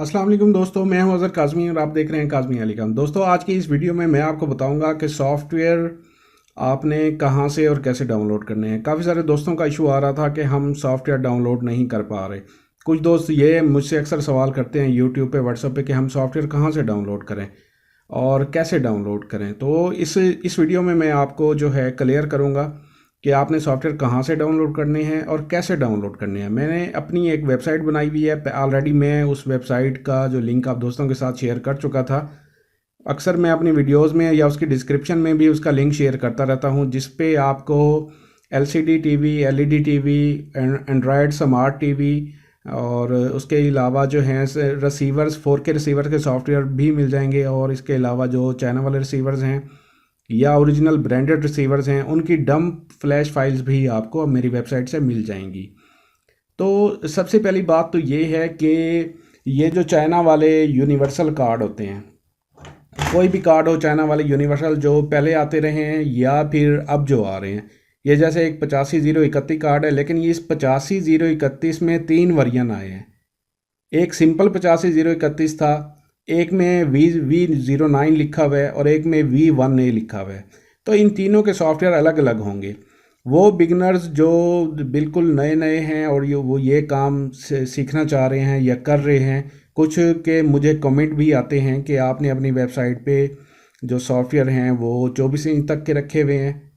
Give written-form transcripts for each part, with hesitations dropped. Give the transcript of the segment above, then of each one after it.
अस्सलाम वालेकुम दोस्तों, मैं हूं अज़हर काज़मी और आप देख रहे हैं काज़मी अली खान। दोस्तों, आज की इस वीडियो में मैं आपको बताऊंगा कि सॉफ्टवेयर आपने कहां से और कैसे डाउनलोड करने हैं। काफ़ी सारे दोस्तों का इशू आ रहा था कि हम सॉफ्टवेयर डाउनलोड नहीं कर पा रहे। कुछ दोस्त ये मुझसे अक्सर सवाल करते हैं यूट्यूब पे, व्हाट्सएप पे कि हम सॉफ्टवेयर कहां से डाउनलोड करें और कैसे डाउनलोड करें। तो इस वीडियो में मैं आपको जो है क्लियर करूंगा कि आपने सॉफ्टवेयर कहाँ से डाउनलोड करने हैं और कैसे डाउनलोड करने हैं। मैंने अपनी एक वेबसाइट बनाई हुई है ऑलरेडी। मैं उस वेबसाइट का जो लिंक आप दोस्तों के साथ शेयर कर चुका था। अक्सर मैं अपनी वीडियोस में या उसकी डिस्क्रिप्शन में भी उसका लिंक शेयर करता रहता हूँ, जिस पे आपको LCD TV, LED TV, Android smart TV और उसके अलावा जो हैं रिसीवर्स, 4K रिसीवर के सॉफ्टवेयर भी मिल जाएंगे। और इसके अलावा जो चाइना वाले रिसीवर्स हैं या ओरिजिनल ब्रांडेड रिसीवर्स हैं, उनकी डंप फ्लैश फाइल्स भी आपको मेरी वेबसाइट से मिल जाएंगी। तो सबसे पहली बात तो ये है कि ये जो चाइना वाले यूनिवर्सल कार्ड होते हैं, कोई भी कार्ड हो चाइना वाले यूनिवर्सल जो पहले आते रहे हैं या फिर अब जो आ रहे हैं, ये जैसे एक 8501 कार्ड है, लेकिन ये इस 8501 में 3 वर्जन आए हैं। एक सिंपल 8501 था, एक में V09 लिखा हुआ है और एक में V1A लिखा हुआ है। तो इन तीनों के सॉफ्टवेयर अलग अलग होंगे। वो बिगनर्स जो बिल्कुल नए नए हैं और वो ये काम सीखना चाह रहे हैं या कर रहे हैं, कुछ के मुझे कमेंट भी आते हैं कि आपने अपनी वेबसाइट पे जो सॉफ्टवेयर हैं वो 24 इंच तक के रखे हुए हैं।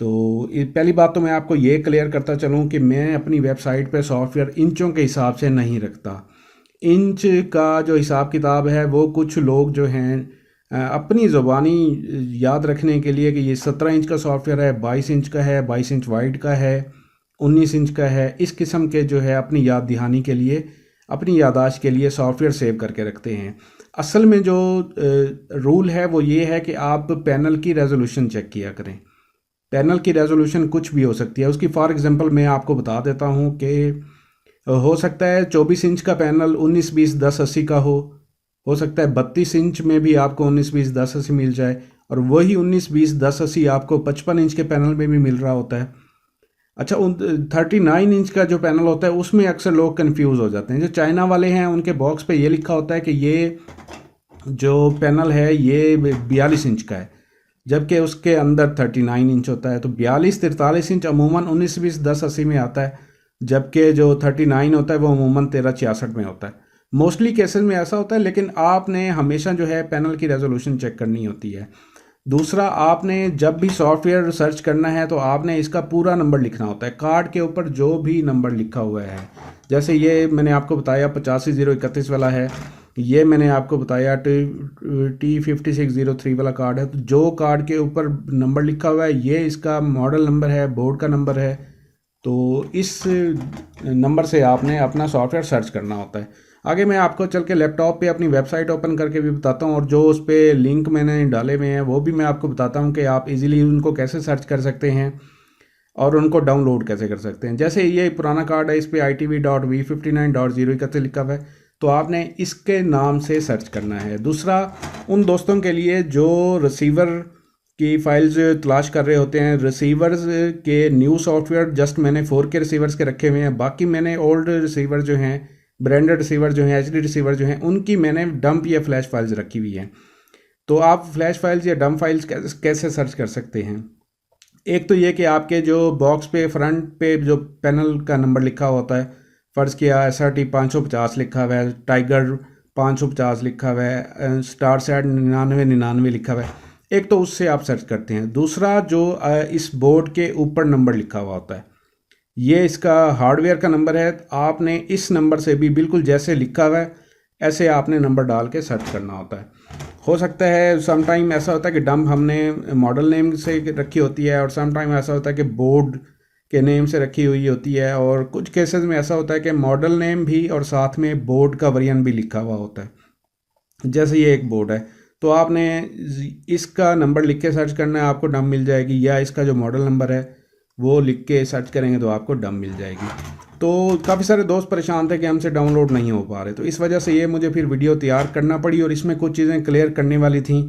तो पहली बात तो मैं आपको ये क्लियर करता चलूँ कि मैं अपनी वेबसाइट पे सॉफ्टवेयर इंचों के हिसाब से नहीं रखता। इंच का जो हिसाब किताब है वो कुछ लोग जो हैं अपनी ज़ुबानी याद रखने के लिए कि ये 17 इंच का सॉफ्टवेयर है, 22 इंच का है, 22 इंच वाइड का है, 19 इंच का है, इस किस्म के जो है अपनी याद दहानी के लिए, अपनी यादाश्त के लिए सॉफ्टवेयर सेव करके रखते हैं। असल में जो रूल है वो ये है कि आप पैनल की रेजोल्यूशन चेक किया करें। पैनल की रेजोल्यूशन कुछ भी हो सकती है। उसकी फॉर एग्जांपल मैं आपको बता देता हूँ कि हो सकता है 24 इंच का पैनल 19-20-10-80 का हो सकता है 32 इंच में भी आपको 19-20-10-80 मिल जाए, और वही 19-20-10-80 आपको 55 इंच के पैनल में भी मिल रहा होता है। अच्छा, 39 इंच का जो पैनल होता है उसमें अक्सर लोग कंफ्यूज हो जाते हैं। जो चाइना वाले हैं उनके बॉक्स पे ये लिखा होता है कि ये जो पैनल है ये 42 इंच का है, जबकि उसके अंदर 39 इंच होता है। तो 42-43 इंच अमूमन 19-20-10-80 में आता है, जबकि जो 39 होता है वो अमूमन 1366 में होता है। मोस्टली केसेस में ऐसा होता है, लेकिन आपने हमेशा जो है पैनल की रेजोल्यूशन चेक करनी होती है। दूसरा, आपने जब भी सॉफ्टवेयर सर्च करना है तो आपने इसका पूरा नंबर लिखना होता है। कार्ड के ऊपर जो भी नंबर लिखा हुआ है, जैसे ये मैंने आपको बताया 8501 वाला है, ये मैंने आपको बताया T5603 वाला कार्ड है। तो जो कार्ड के ऊपर नंबर लिखा हुआ है ये इसका मॉडल नंबर है, बोर्ड का नंबर है। तो इस नंबर से आपने अपना सॉफ्टवेयर सर्च करना होता है। आगे मैं आपको चल के लैपटॉप पे अपनी वेबसाइट ओपन करके भी बताता हूँ, और जो उस पर लिंक मैंने डाले हुए हैं वो भी मैं आपको बताता हूँ कि आप इजीली उनको कैसे सर्च कर सकते हैं और उनको डाउनलोड कैसे कर सकते हैं। जैसे ये पुराना कार्ड है, इस पर ITV.V59.031 लिखा हुआ है, तो आपने इसके नाम से सर्च करना है। दूसरा, उन दोस्तों के लिए जो रिसीवर की फाइल्स तलाश कर रहे होते हैं, रिसीवर्स के न्यू सॉफ्टवेयर जस्ट मैंने 4K रिसीवर्स के रखे हुए हैं, बाकी मैंने ओल्ड रिसीवर जो हैं, ब्रांडेड रिसीवर जो हैं, HD रिसीवर जो हैं, उनकी मैंने डंप या फ्लैश फाइल्स रखी हुई हैं। तो आप फ्लैश फाइल्स या डंप फाइल्स कैसे सर्च कर सकते हैं। एक तो ये कि आपके जो बॉक्स पे फ्रंट पे जो पैनल का नंबर लिखा होता है, फ़र्ज़ किया SRT 550 लिखा हुआ है, टाइगर 550 लिखा हुआ है, स्टार सेट 9999 लिखा हुआ है, एक तो उससे आप सर्च करते हैं। दूसरा, जो इस बोर्ड के ऊपर नंबर लिखा हुआ होता है, ये इसका हार्डवेयर का नंबर है। आपने इस नंबर से भी बिल्कुल जैसे लिखा हुआ है ऐसे आपने नंबर डाल के सर्च करना होता है। हो सकता है समटाइम ऐसा होता है कि डंप हमने मॉडल नेम से रखी होती है, और समटाइम ऐसा होता है कि बोर्ड के नेम से रखी हुई होती है, और कुछ केसेस में ऐसा होता है कि मॉडल नेम भी और साथ में बोर्ड का वेरिएंट भी लिखा हुआ होता है। जैसे ये एक बोर्ड है, तो आपने इसका नंबर लिख के सर्च करना है, आपको डंप मिल जाएगी, या इसका जो मॉडल नंबर है वो लिख के सर्च करेंगे तो आपको डंप मिल जाएगी। तो काफ़ी सारे दोस्त परेशान थे कि हमसे डाउनलोड नहीं हो पा रहे, तो इस वजह से ये मुझे फिर वीडियो तैयार करना पड़ी, और इसमें कुछ चीज़ें क्लियर करने वाली थी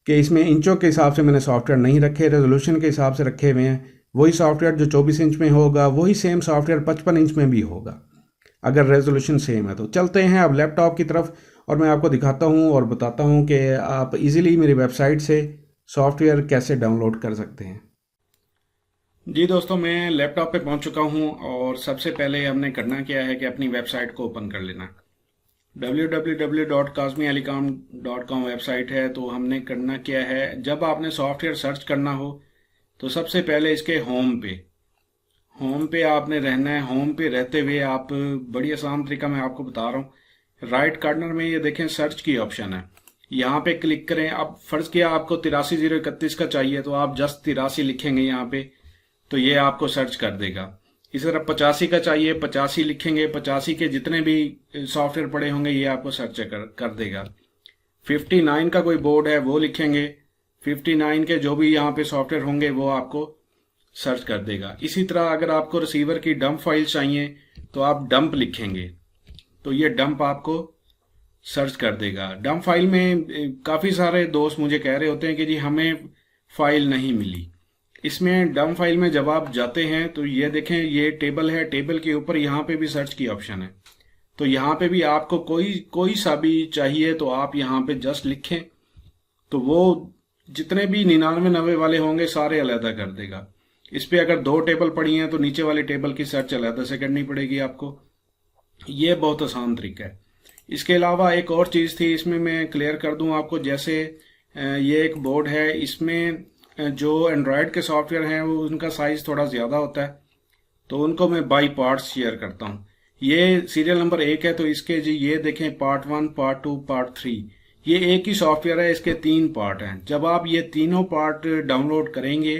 कि इसमें इंचों के हिसाब से मैंने सॉफ्टवेयर नहीं रखे, रेजोल्यूशन के हिसाब से रखे हुए हैं। वही सॉफ्टवेयर जो 24 इंच में होगा वही सेम सॉफ्टवेयर 55 इंच में भी होगा। अगर रेजोल्यूशन सेम है तो। चलते हैं अब लैपटॉप की तरफ और मैं आपको दिखाता हूँ और बताता हूँ कि आप इजीली मेरी वेबसाइट से सॉफ्टवेयर कैसे डाउनलोड कर सकते हैं। जी दोस्तों, मैं लैपटॉप पे पहुंच चुका हूं और सबसे पहले हमने करना क्या है कि अपनी वेबसाइट को ओपन कर लेना। www.kazmialikam.com वेबसाइट है। तो हमने करना क्या है, जब आपने सॉफ्टवेयर सर्च करना हो तो सबसे पहले इसके होम पे आपने रहना है। होम पे रहते हुए आप, बड़ी आसान तरीका मैं आपको बता रहा हूँ, राइट कार्नर में ये देखें सर्च की ऑप्शन है, यहाँ पे क्लिक करें। अब फर्ज किया आपको 83,031 का चाहिए तो आप जस्ट 83 लिखेंगे यहाँ पे, तो ये आपको सर्च कर देगा। इसी तरह 85 का चाहिए, 85 लिखेंगे, 85 के जितने भी सॉफ्टवेयर पड़े होंगे ये आपको सर्च कर देगा। 59 का कोई बोर्ड है वो लिखेंगे, 59 के जो भी यहाँ पे सॉफ्टवेयर होंगे वो आपको सर्च कर देगा। इसी तरह अगर आपको रिसीवर की डंप फाइल चाहिए तो आप डंप लिखेंगे तो ये डंप आपको सर्च कर देगा। डंप फाइल में काफ़ी सारे दोस्त मुझे कह रहे होते हैं कि जी हमें फाइल नहीं मिली। इसमें डंप फाइल में जब आप जाते हैं तो ये देखें, ये टेबल है, टेबल के ऊपर यहाँ पे भी सर्च की ऑप्शन है। तो यहाँ पे भी आपको कोई सा भी चाहिए तो आप यहाँ पे जस्ट लिखें तो वो जितने भी 99 वाले होंगे सारे अलहदा कर देगा। इस पे अगर 2 टेबल पड़ी हैं तो नीचे वाली टेबल की सर्च अलहदा से करनी पड़ेगी आपको। ये बहुत आसान तरीका है। इसके अलावा एक और चीज़ थी, इसमें मैं क्लियर कर दूं आपको। जैसे ये एक बोर्ड है, इसमें जो एंड्रॉयड के सॉफ्टवेयर हैं वो उनका साइज थोड़ा ज़्यादा होता है तो उनको मैं बाई पार्ट्स शेयर करता हूँ। ये सीरियल नंबर 1 है तो इसके जी ये देखें पार्ट 1, पार्ट 2, पार्ट 3, ये एक ही सॉफ्टवेयर है, इसके 3 पार्ट हैं। जब आप ये तीनों पार्ट डाउनलोड करेंगे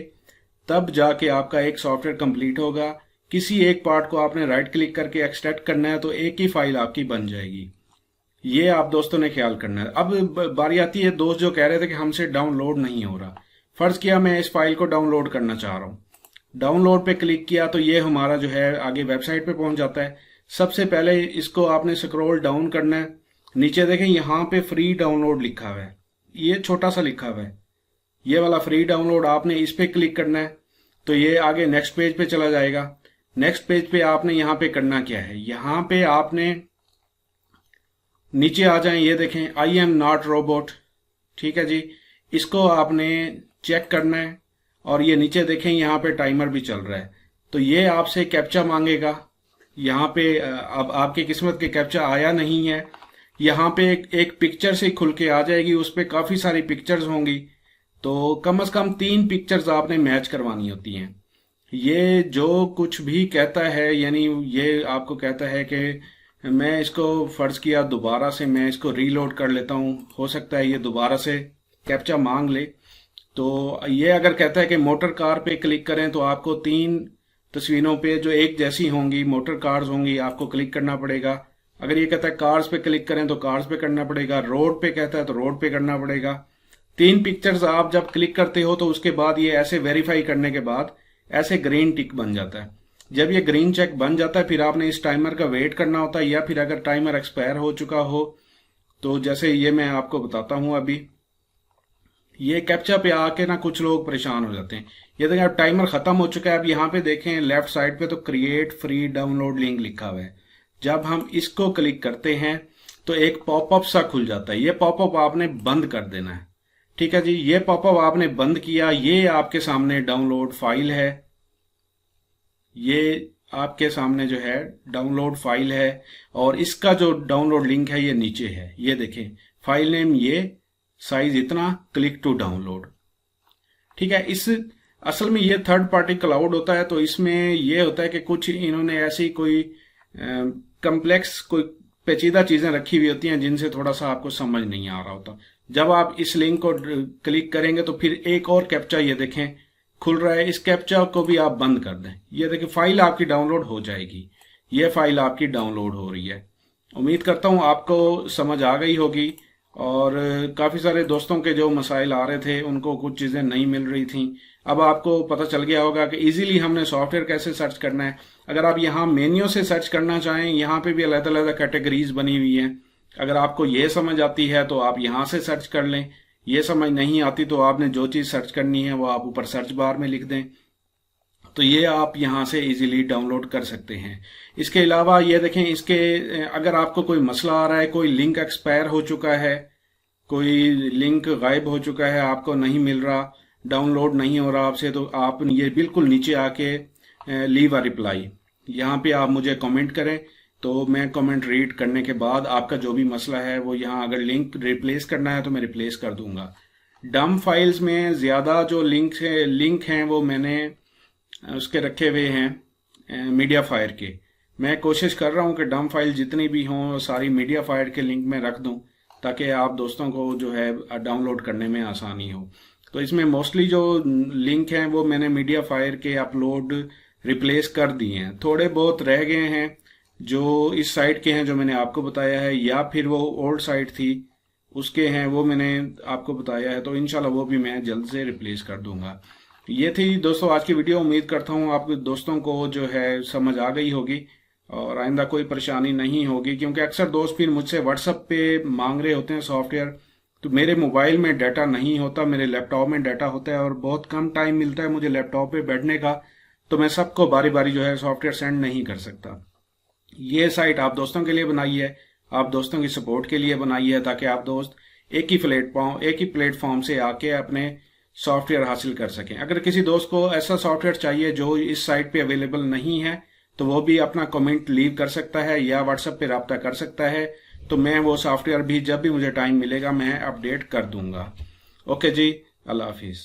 तब जाके आपका एक सॉफ्टवेयर कंप्लीट होगा। किसी एक पार्ट को आपने राइट क्लिक करके एक्सट्रैक्ट करना है तो एक ही फाइल आपकी बन जाएगी। ये आप दोस्तों ने ख्याल करना है। अब बारी आती है दोस्त जो कह रहे थे कि हमसे डाउनलोड नहीं हो रहा। फर्ज किया मैं इस फाइल को डाउनलोड करना चाह रहा हूँ, डाउनलोड पे क्लिक किया तो ये हमारा जो है आगे वेबसाइट पे पहुंच जाता है। सबसे पहले इसको आपने स्क्रॉल डाउन करना है, नीचे देखें यहाँ पे फ्री डाउनलोड लिखा हुआ है, ये छोटा सा लिखा हुआ है, ये वाला फ्री डाउनलोड, आपने इस पे क्लिक करना है तो ये आगे नेक्स्ट पेज पे चला जाएगा। नेक्स्ट पेज पे आपने यहाँ पे करना क्या है, यहाँ पे आपने नीचे आ जाएं, ये देखें आई एम नॉट रोबोट, ठीक है जी, इसको आपने चेक करना है। और ये नीचे देखें यहाँ पे टाइमर भी चल रहा है तो ये आपसे कैप्चा मांगेगा। यहाँ पे अब आपकी किस्मत के कैप्चा आया नहीं है, यहाँ पे एक पिक्चर से खुल के आ जाएगी, उस पर काफ़ी सारी पिक्चर्स होंगी तो कम से कम 3 पिक्चर्स आपने मैच करवानी होती हैं। ये जो कुछ भी कहता है, यानी ये आपको कहता है कि मैं इसको फर्ज किया दोबारा से मैं इसको रीलोड कर लेता हूँ, हो सकता है ये दोबारा से कैप्चा मांग ले। तो ये अगर कहता है कि मोटर कार पे क्लिक करें तो आपको 3 तस्वीरों पे जो एक जैसी होंगी मोटर कार्स होंगी आपको क्लिक करना पड़ेगा। अगर ये कहता है कार्स पे क्लिक करें तो कार्स पे करना पड़ेगा, रोड पे कहता है तो रोड पे करना पड़ेगा। 3 पिक्चर्स आप जब क्लिक करते हो तो उसके बाद ये ऐसे वेरीफाई करने के बाद ऐसे ग्रीन टिक बन जाता है। जब ये ग्रीन चेक बन जाता है फिर आपने इस टाइमर का वेट करना होता है, या फिर अगर टाइमर एक्सपायर हो चुका हो तो जैसे ये मैं आपको बताता हूँ। अभी ये कैप्चा पे आके ना कुछ लोग परेशान हो जाते हैं। ये देखिए अब टाइमर खत्म हो चुका है। अब यहाँ पे देखें लेफ्ट साइड पे तो क्रिएट फ्री डाउनलोड लिंक लिखा हुआ है। जब हम इसको क्लिक करते हैं तो एक पॉपअप सा खुल जाता है, ये पॉपअप आपने बंद कर देना है, ठीक है जी। ये पॉपअप आपने बंद किया, ये आपके सामने डाउनलोड फाइल है, ये आपके सामने जो है डाउनलोड फाइल है और इसका जो डाउनलोड लिंक है ये नीचे है। ये देखें फाइल नेम, ये साइज इतना, क्लिक टू डाउनलोड, ठीक है। इस असल में ये थर्ड पार्टी क्लाउड होता है तो इसमें ये होता है कि कुछ इन्होंने ऐसी कोई कम्प्लेक्स कोई पेचीदा चीजें रखी हुई होती हैं जिनसे थोड़ा सा आपको समझ नहीं आ रहा होता। जब आप इस लिंक को क्लिक करेंगे तो फिर एक और कैप्चा ये देखें खुल रहा है, इस कैप्चा को भी आप बंद कर दें। ये देखिए फाइल आपकी डाउनलोड हो जाएगी, ये फाइल आपकी डाउनलोड हो रही है। उम्मीद करता हूँ आपको समझ आ गई होगी और काफ़ी सारे दोस्तों के जो मसाइल आ रहे थे उनको कुछ चीज़ें नहीं मिल रही थी, अब आपको पता चल गया होगा कि इजीली हमने सॉफ्टवेयर कैसे सर्च करना है। अगर आप यहाँ मेन्यू से सर्च करना चाहें, यहाँ पे भी अलग-अलग कैटेगरीज बनी हुई हैं। अगर आपको ये समझ आती है तो आप यहाँ से सर्च कर लें, ये समझ नहीं आती तो आपने जो चीज़ सर्च करनी है वो आप ऊपर सर्च बार में लिख दें तो ये आप यहाँ से इजीली डाउनलोड कर सकते हैं। इसके अलावा ये देखें, इसके अगर आपको कोई मसला आ रहा है, कोई लिंक एक्सपायर हो चुका है, कोई लिंक गायब हो चुका है, आपको नहीं मिल रहा, डाउनलोड नहीं हो रहा आपसे, तो आप ये बिल्कुल नीचे आके लीव अ रिप्लाई, यहाँ पे आप मुझे कमेंट करें, तो मैं कमेंट रीड करने के बाद आपका जो भी मसला है वो यहाँ, अगर लिंक रिप्लेस करना है तो मैं रिप्लेस कर दूंगा। डम फाइल्स में ज़्यादा जो लिंक हैं वो मैंने उसके रखे हुए हैं मीडिया फायर के। मैं कोशिश कर रहा हूँ कि डम फाइल जितनी भी हों सारी मीडिया फायर के लिंक में रख दूँ, ताकि आप दोस्तों को जो है डाउनलोड करने में आसानी हो। तो इसमें मोस्टली जो लिंक हैं वो मैंने मीडिया फायर के अपलोड रिप्लेस कर दिए हैं। थोड़े बहुत रह गए हैं जो इस साइट के हैं जो मैंने आपको बताया है, या फिर वो ओल्ड साइट थी उसके हैं वो मैंने आपको बताया है, तो इंशाल्लाह वो भी मैं जल्द से रिप्लेस कर दूंगा। ये थी दोस्तों आज की वीडियो। उम्मीद करता हूँ आपके दोस्तों को जो है समझ आ गई होगी और आइंदा कोई परेशानी नहीं होगी, क्योंकि अक्सर दोस्त फिर मुझसे व्हाट्सएप पे मांग रहे होते हैं सॉफ्टवेयर, तो मेरे मोबाइल में डाटा नहीं होता, मेरे लैपटॉप में डाटा होता है और बहुत कम टाइम मिलता है मुझे लैपटॉप पे बैठने का, तो मैं सबको बारी बारी जो है सॉफ्टवेयर सेंड नहीं कर सकता। ये साइट आप दोस्तों के लिए बनाई है, आप दोस्तों की सपोर्ट के लिए बनाई है, ताकि आप दोस्त एक ही प्लेटफॉर्म से आके अपने सॉफ्टवेयर हासिल कर सकें। अगर किसी दोस्त को ऐसा सॉफ्टवेयर चाहिए जो इस साइट पे अवेलेबल नहीं है, तो वो भी अपना कमेंट लीव कर सकता है या व्हाट्सएप पे रब्ता कर सकता है, तो मैं वो सॉफ्टवेयर भी जब भी मुझे टाइम मिलेगा मैं अपडेट कर दूंगा। ओके जी, अल्लाह हाफिज।